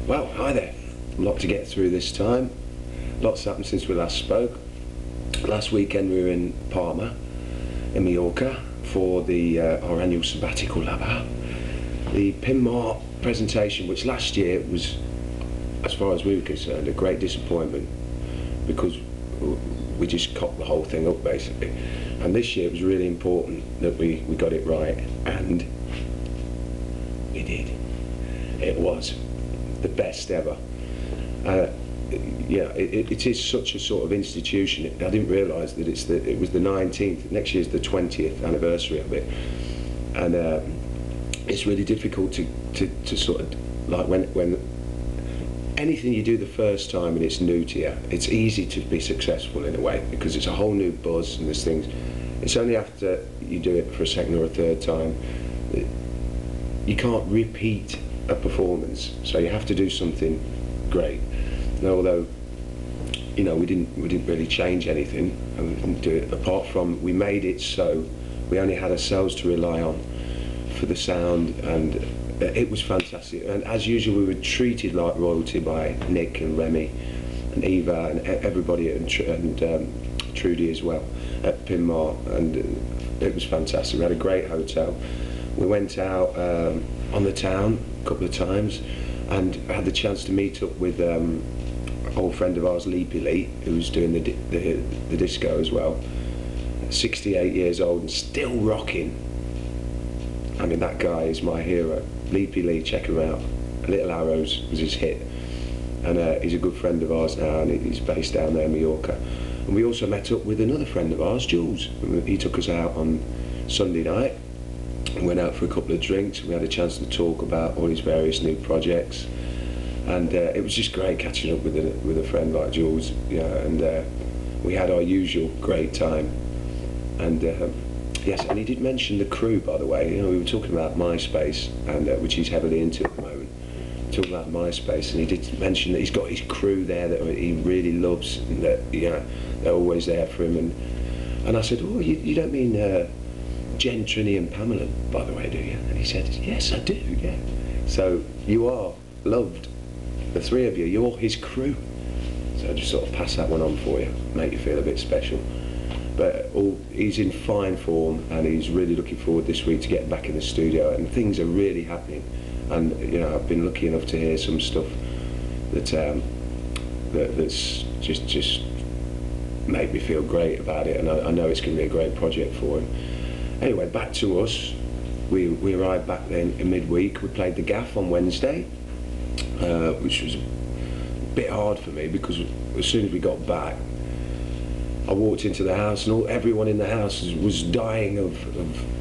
Well, hi there. A lot to get through this time. Lots happened since we last spoke. Last weekend we were in Palma, in Mallorca, for our annual sabbatical lava. The Pinmar presentation, which last year was, as far as we were concerned, a great disappointment because we just cocked the whole thing up basically. And this year it was really important that we got it right, and we did. It was the best ever. Yeah, it is such a sort of institution. I didn't realise that it was the 19th. Next year's the 20th anniversary of it, and it's really difficult to sort of, like, when anything you do the first time and it's new to you, it's easy to be successful in a way because it's a whole new buzz and there's things. It's only after you do it for a second or a third time that you can't repeat a performance, so you have to do something great. And although, you know, we didn't really change anything, and we didn't do it apart from we made it so we only had ourselves to rely on for the sound, and it was fantastic. And as usual, we were treated like royalty by Nick and Remy and Eva and everybody, and Trudy as well at Pinmar, and it was fantastic. We had a great hotel. We went out on the town a couple of times and had the chance to meet up with an old friend of ours, Leapy Lee, who was doing the disco as well. 68 years old and still rocking. I mean, that guy is my hero. Leapy Lee, check him out. Little Arrows was his hit, and he's a good friend of ours now, and he's based down there in Mallorca. And we also met up with another friend of ours, Jules. He took us out on Sunday night. We went out for a couple of drinks. We had a chance to talk about all his various new projects, and it was just great catching up with a friend like Jules. Yeah, and we had our usual great time. And yes, and he did mention the crew, by the way. You know, we were talking about MySpace, and which he's heavily into at the moment. Talking about MySpace, and he did mention that he's got his crew there that he really loves, and that, you know, they're always there for him. And I said, oh, you don't mean Jen, Trini and Pamela, by the way, do you? And he said, yes, I do, yeah. So you are loved, the three of you, you're his crew. So I just sort of pass that one on for you, make you feel a bit special. But he's in fine form, and he's really looking forward this week to getting back in the studio, and things are really happening. And, you know, I've been lucky enough to hear some stuff that's just made me feel great about it, and I know it's going to be a great project for him. Anyway, back to us. We arrived back then in midweek. We played the Gaff on Wednesday, which was a bit hard for me because as soon as we got back, I walked into the house and everyone in the house was dying of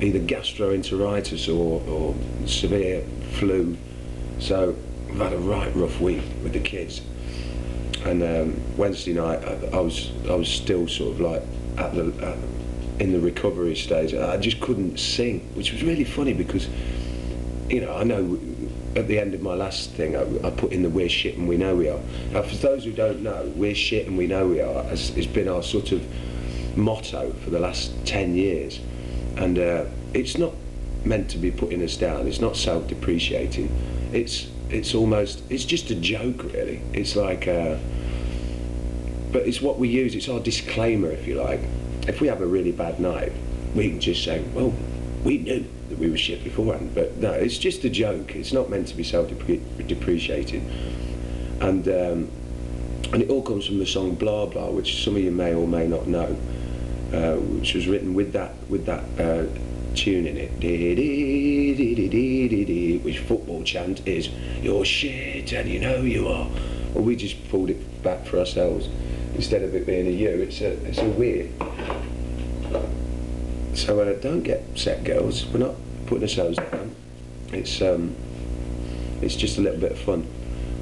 either gastroenteritis or severe flu. So we've had a right rough week with the kids. And Wednesday night, I was still sort of like in the recovery stage. I just couldn't sing, which was really funny because, you know, I know at the end of my last thing I put in the "we're shit and we know we are." Now, for those who don't know, "we're shit and we know we are" has been our sort of motto for the last 10 years, and it's not meant to be putting us down. It's not self-depreciating. It's just a joke, really. It's like but it's what we use. It's our disclaimer, if you like. If we have a really bad night, we can just say, well, we knew that we were shit beforehand. But no, it's just a joke. It's not meant to be self-depreciating. And it all comes from the song Blah Blah, which some of you may or may not know, which was written with that tune in it, which football chant is, "You're shit and you know you are." Well, we just pulled it back for ourselves. Instead of it being a you, it's a we're. So don't get upset, girls. We're not putting ourselves down. It's just a little bit of fun.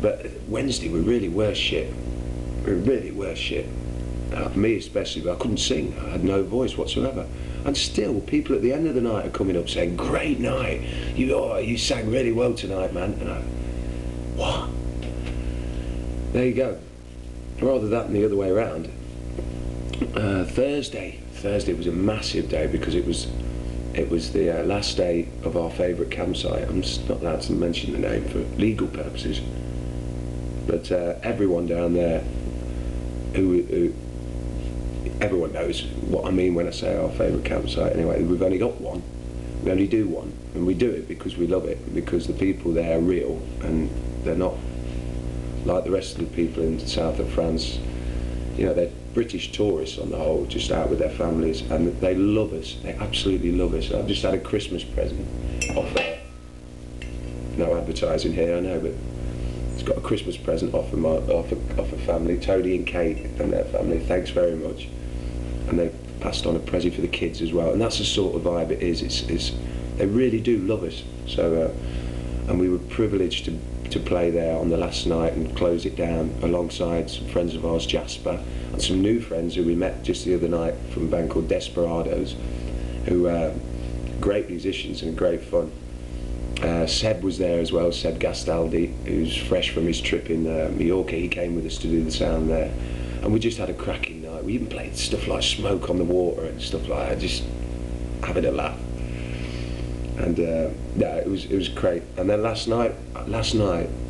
But Wednesday we really were shit. We really were shit. Me especially, but I couldn't sing. I had no voice whatsoever. And still, people at the end of the night are coming up saying, "Great night. You sang really well tonight, man." And I, what? There you go. Rather that than the other way around. Thursday was a massive day because it was the last day of our favourite campsite. I'm not allowed to mention the name for legal purposes. But everyone down there, who everyone knows what I mean when I say our favourite campsite. Anyway, we've only got one. We only do one, and we do it because we love it, because the people there are real, and they're not like the rest of the people in the south of France. You know, they're British tourists on the whole, just out with their families, and they love us. They absolutely love us. I've just had a Christmas present off. No advertising here, I know, but it's got a Christmas present off a family, Tony and Kate and their family. Thanks very much. And they passed on a present for the kids as well, and that's the sort of vibe it is. It's they really do love us. So, and we were privileged to play there on the last night and close it down alongside some friends of ours, Jasper, and some new friends who we met just the other night from a band called Desperados, who are great musicians and great fun. Seb was there as well, Seb Gastaldi, who's fresh from his trip in Mallorca. He came with us to do the sound there, and we just had a cracking night. We even played stuff like Smoke on the Water and stuff like that, just having a laugh. And yeah, it was great. And then last night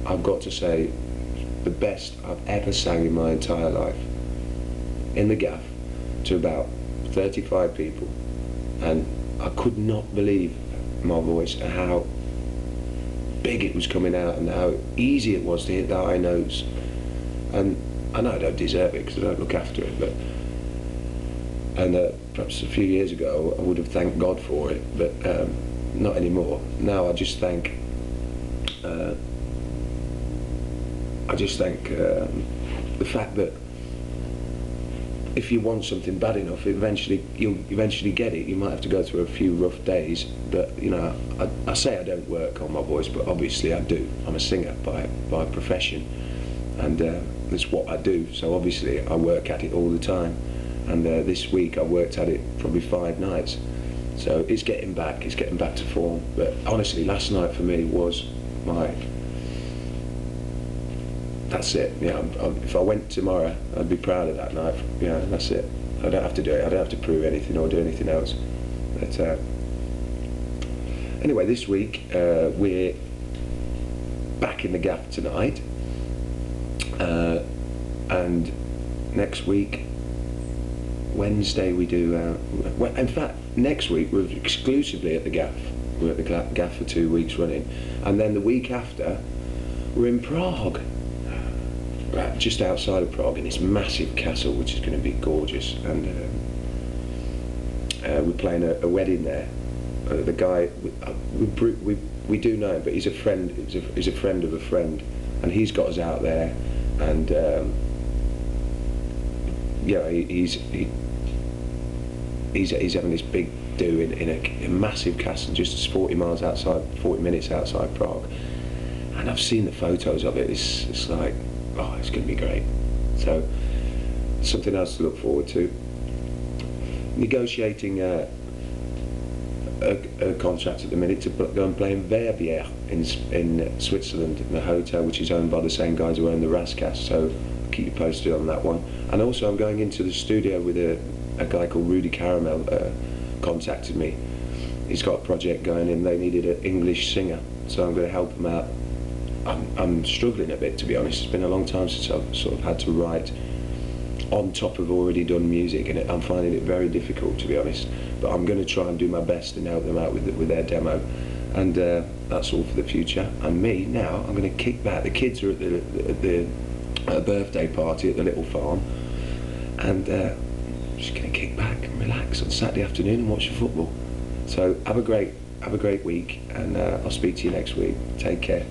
I've got to say, the best I've ever sang in my entire life, in the gaff, to about 35 people, and I could not believe my voice and how big it was coming out and how easy it was to hit the high notes. And I know I don't deserve it because I don't look after it, but perhaps a few years ago I would have thanked God for it, but not anymore. Now I just thank the fact that if you want something bad enough, you'll eventually get it. You might have to go through a few rough days, but you know, I say I don't work on my voice, but obviously I do. I'm a singer by profession, and it's what I do. So obviously I work at it all the time. And this week I worked at it probably 5 nights. So it's getting back to form. But honestly, last night for me was that's it. Yeah, if I went tomorrow, I'd be proud of that night. Yeah, that's it. I don't have to do it. I don't have to prove anything or do anything else. But anyway, this week we're back in the gaff tonight, and next week, Wednesday, we do. Well, in fact, next week we're exclusively at the gaff. We're at the gaff for 2 weeks running, and then the week after, we're in Prague. Just outside of Prague, in this massive castle, which is going to be gorgeous, and we're playing a wedding there. The guy we do know him, but he's a friend. He's a friend of a friend, and he's got us out there, and yeah, he's having this big do in a massive castle just 40 minutes outside Prague, and I've seen the photos of it. It's like, oh, it's going to be great. So, something else to look forward to. Negotiating a contract at the minute to go and play in Verbier in Switzerland, in a hotel which is owned by the same guys who own the Rascas. So, I'll keep you posted on that one. And also, I'm going into the studio with a guy called Rudy Caramel. Contacted me. He's got a project going and they needed an English singer, so I'm going to help him out. I'm struggling a bit, to be honest. It's been a long time since I've sort of had to write on top of already done music, and I'm finding it very difficult, to be honest. But I'm going to try and do my best and help them out with their demo, and that's all for the future. And me now, I'm going to kick back. The kids are at the birthday party at the little farm, and I'm just going to kick back and relax on Saturday afternoon and watch the football. So have a great week, and I'll speak to you next week. Take care.